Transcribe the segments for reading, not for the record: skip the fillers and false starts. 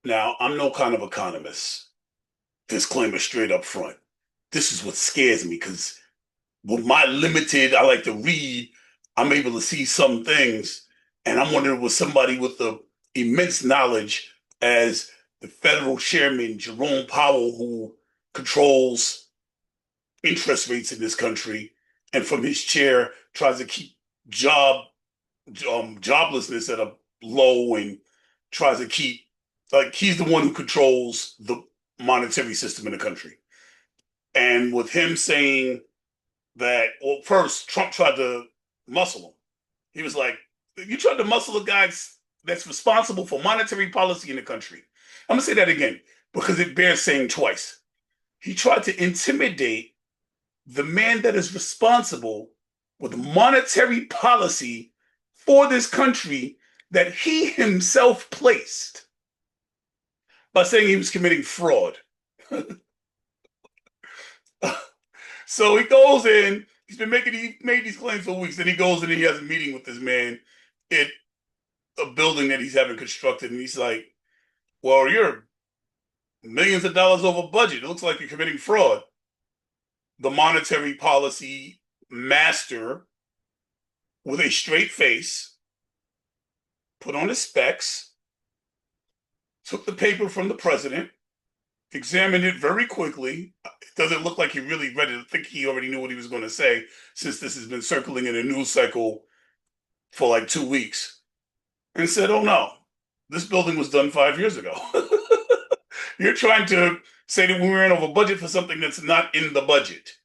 Now, I'm no kind of economist. Disclaimer straight up front. This is what scares me because with my limited, I like to read, I'm able to see some things. And I'm wondering with somebody with the immense knowledge as the federal chairman, Jerome Powell, who controls interest rates in this country, and from his chair tries to keep job joblessness at a low and tries to keep like he's the one who controls the monetary system in the country. And with him saying that, well, first Trump tried to muscle him. He was like, "You tried to muscle a guy that's responsible for monetary policy in the country." I'm gonna say that again because it bears saying twice. He tried to intimidate the man that is responsible with monetary policy for this country that he himself placed by saying he was committing fraud. So he goes in, he made these claims for weeks, then he goes in and he has a meeting with this man at a building that he's having constructed, and he's like, "Well, you're millions of dollars over budget. It looks like you're committing fraud." The monetary policy master, with a straight face, put on his specs, took the paper from the president, examined it very quickly. It doesn't look like he really read it. I think he already knew what he was going to say since this has been circling in a news cycle for like 2 weeks, and said, "Oh no, this building was done 5 years ago." You're trying to say that we ran over budget for something that's not in the budget.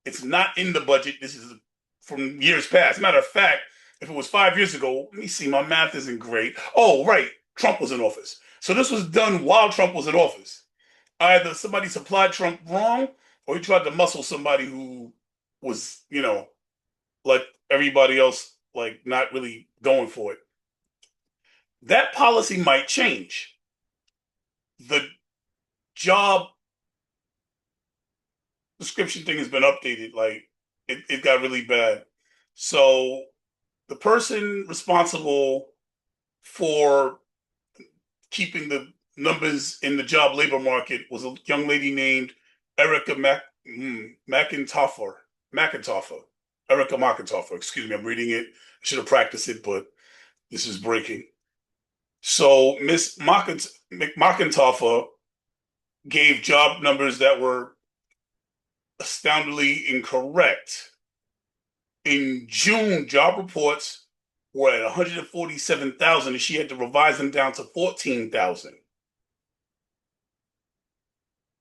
It's not in the budget. This is from years past. Matter of fact, if it was 5 years ago, let me see, my math isn't great. Oh, right. Trump was in office. So this was done while Trump was in office. Either somebody supplied Trump wrong or he tried to muscle somebody who was, like everybody else, like not really going for it. That policy might change. The job description thing has been updated. Like it got really bad. So the person responsible for keeping the numbers in the job labor market was a young lady named Erica McIntosh. McIntosh. Erica McIntosh. Excuse me, I'm reading it. I should have practiced it, but this is breaking. So Miss McIntosh gave job numbers that were astoundingly incorrect. In June, job reports were at 147,000 and she had to revise them down to 14,000.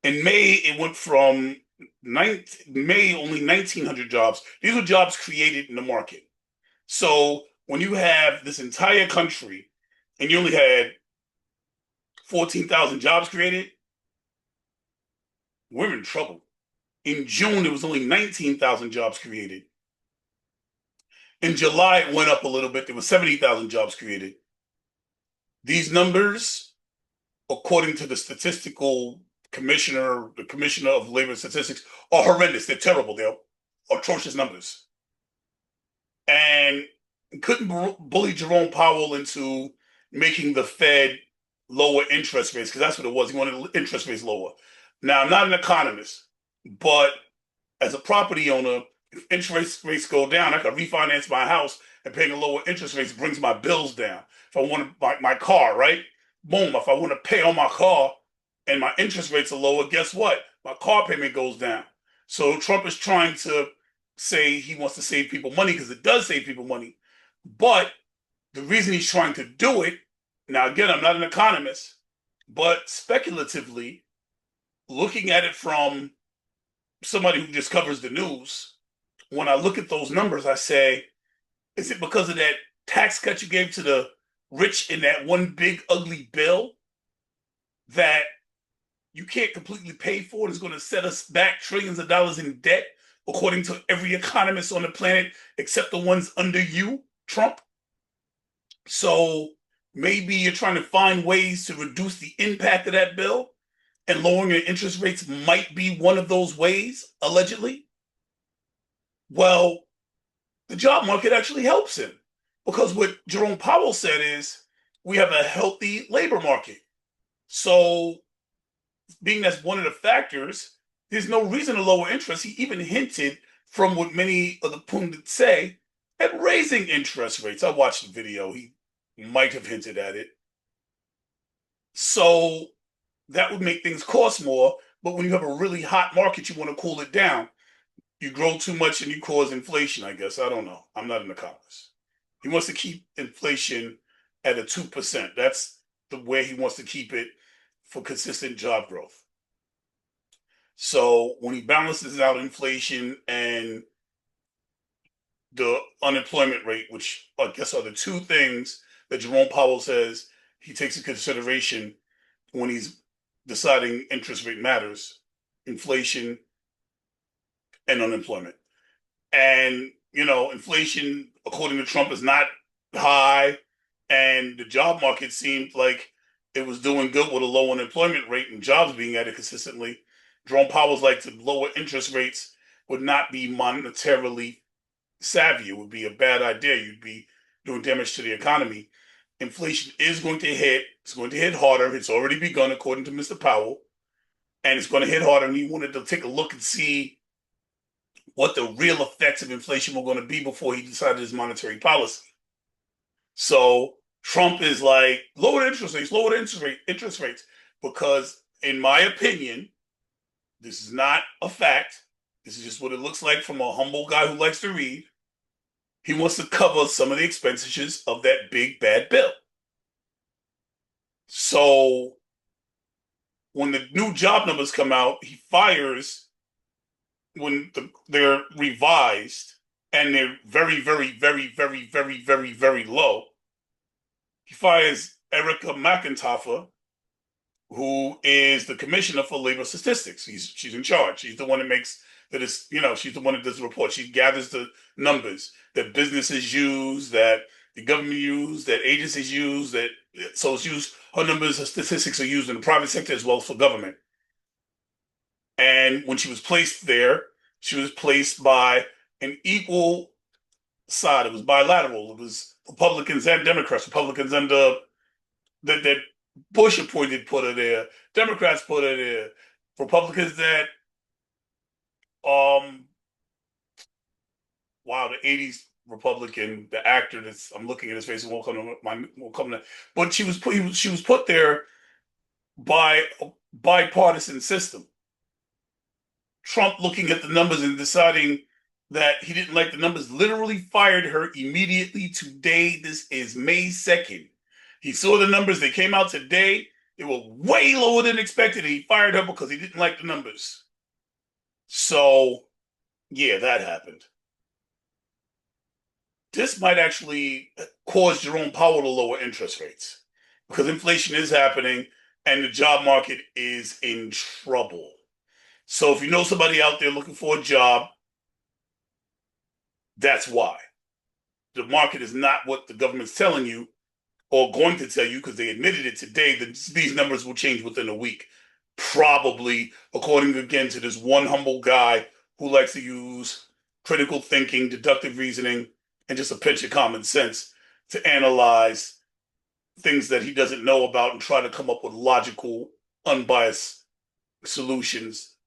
In May, it went from May only 1,900 jobs. These were jobs created in the market. So when you have this entire country and you only had 14,000 jobs created, we're in trouble. In June, there was only 19,000 jobs created. In July, it went up a little bit. There were 70,000 jobs created. These numbers, according to the commissioner of labor statistics, are horrendous. They're terrible. They're atrocious numbers. And couldn't bully Jerome Powell into making the Fed lower interest rates because that's what it was. He wanted interest rates lower. Now, I'm not an economist, but as a property owner, if interest rates go down, I can refinance my house and paying a lower interest rates brings my bills down. If I want to buy my car, right? Boom. If I want to pay on my car and my interest rates are lower, guess what? My car payment goes down. So Trump is trying to say he wants to save people money because it does save people money. But the reason he's trying to do it, now again, I'm not an economist, but speculatively, looking at it from somebody who just covers the news, when I look at those numbers, I say, is it because of that tax cut you gave to the rich in that one big ugly bill that you can't completely pay for? It's going to set us back trillions of dollars in debt, according to every economist on the planet, except the ones under you, Trump. So maybe you're trying to find ways to reduce the impact of that bill, and lowering your interest rates might be one of those ways, allegedly. Well, the job market actually helps him because what Jerome Powell said is we have a healthy labor market. So, being that's one of the factors, there's no reason to lower interest. He even hinted, from what many of the pundits say, at raising interest rates. I watched the video. He might have hinted at it. So that would make things cost more. But when you have a really hot market, you want to cool it down. You grow too much and you cause inflation, I guess. I don't know. I'm not in the Congress. He wants to keep inflation at a 2%. That's the way he wants to keep it for consistent job growth. So when he balances out inflation and the unemployment rate, which I guess are the two things that Jerome Powell says he takes into consideration when he's deciding interest rate matters, inflation and unemployment. And, inflation, according to Trump, is not high. And the job market seemed like it was doing good with a low unemployment rate and jobs being added consistently. Jerome Powell's like to lower interest rates would not be monetarily savvy. It would be a bad idea. You'd be doing damage to the economy. Inflation is going to hit. It's going to hit harder. It's already begun, according to Mr. Powell. And it's going to hit harder. And he wanted to take a look and see what the real effects of inflation were going to be before he decided his monetary policy. So Trump is like, lower interest rates, because in my opinion, this is not a fact. This is just what it looks like from a humble guy who likes to read. He wants to cover some of the expenditures of that big bad bill. So when the new job numbers come out, he fires when they're revised and they're very, very, very, very, very, very, very low. He fires Erica McIntyre, who is the commissioner for labor statistics. She's in charge. She's the one that makes that is, she's the one that does the report. She gathers the numbers that businesses use, that the government use, that agencies use, so it's used. Her numbers, her statistics are used in the private sector as well as for government. And when she was placed there, she was placed by an equal side. It was bilateral. It was Republicans and Democrats. Republicans and that Bush appointed put her there. Democrats put her there. Republicans that the '80s Republican, the actor that's I'm looking at his face, it won't come to. But she was put there by a bipartisan system. Trump, looking at the numbers and deciding that he didn't like the numbers, literally fired her immediately today. This is May 2nd. He saw the numbers. They came out today. They were way lower than expected. He fired her because he didn't like the numbers. So, yeah, that happened. This might actually cause Jerome Powell to lower interest rates because inflation is happening and the job market is in trouble. So if you know somebody out there looking for a job, that's why. The market is not what the government's telling you or going to tell you, because they admitted it today, that these numbers will change within a week. Probably, according again to this one humble guy who likes to use critical thinking, deductive reasoning, and just a pinch of common sense to analyze things that he doesn't know about and try to come up with logical, unbiased solutions